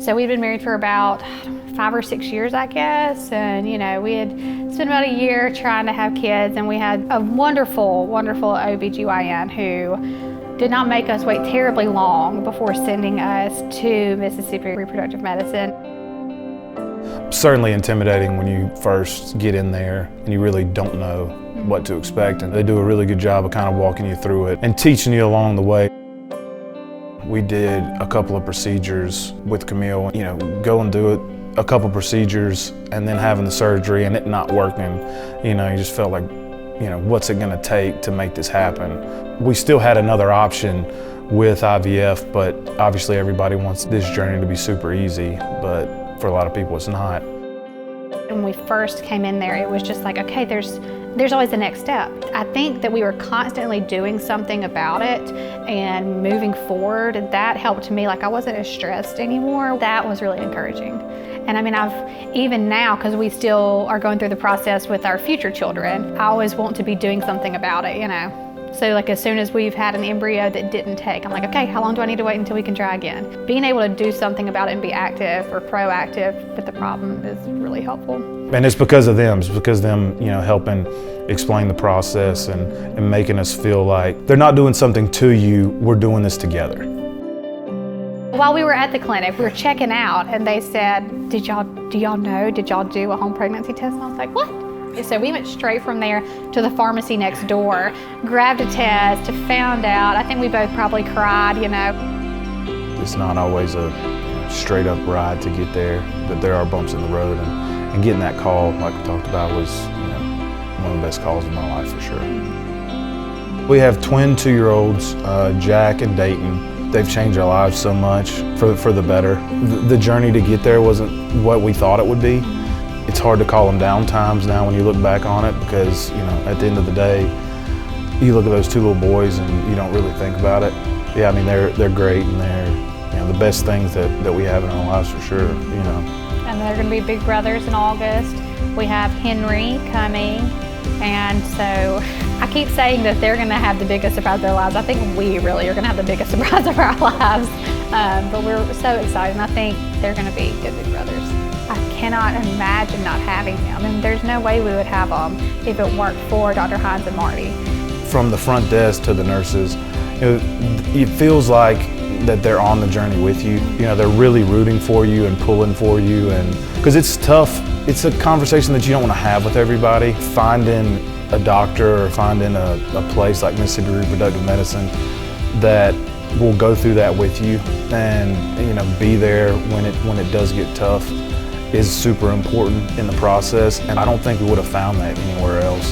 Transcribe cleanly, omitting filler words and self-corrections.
So we'd been married for about 5 or 6 years, I guess. And we had spent about a year trying to have kids, and we had a wonderful, wonderful OBGYN who did not make us wait terribly long before sending us to Mississippi Reproductive Medicine. Certainly intimidating when you first get in there and you really don't know what to expect, and they do a really good job of kind of walking you through it and teaching you along the way. We did a couple of procedures with Camille, go and do it, a couple procedures, and then having the surgery and it not working, you just felt like, what's it gonna take to make this happen? We still had another option with IVF, but obviously everybody wants this journey to be super easy, but for a lot of people it's not. When we first came in there, it was just like, okay, there's always the next step. I think that we were constantly doing something about it and moving forward. That helped me, like I wasn't as stressed anymore. That was really encouraging. And I mean, even now, because we still are going through the process with our future children, I always want to be doing something about it, So like as soon as we've had an embryo that didn't take, I'm like, okay, how long do I need to wait until we can try again? Being able to do something about it and be active or proactive with the problem is really helpful. And it's because of them. It's because of them, helping explain the process and making us feel like they're not doing something to you, we're doing this together. While we were at the clinic, we were checking out and they said, did y'all do a home pregnancy test? And I was like, what? So we went straight from there to the pharmacy next door, grabbed a test, found out. I think we both probably cried, It's not always a straight up ride to get there, but there are bumps in the road, and getting that call, like we talked about, was one of the best calls of my life for sure. We have twin 2-year-olds, Jack and Dayton. They've changed our lives so much for the better. The journey to get there wasn't what we thought it would be. It's hard to call them down times now when you look back on it, because at the end of the day, you look at those 2 little boys and you don't really think about it. Yeah, I mean they're great, and they're the best things that we have in our lives for sure. And they're going to be big brothers in August. We have Henry coming, and so I keep saying that they're going to have the biggest surprise of their lives. I think we really are going to have the biggest surprise of our lives, but we're so excited, and I think they're going to be good big brothers. I cannot imagine not having them, and there's no way we would have them if it weren't for Dr. Hines and Marty. From the front desk to the nurses, it feels like that they're on the journey with you. They're really rooting for you and pulling for you, and because it's tough. It's a conversation that you don't want to have with everybody. Finding a doctor or finding a place like Mississippi Reproductive Medicine that will go through that with you and be there when it does get tough is super important in the process, and I don't think we would have found that anywhere else.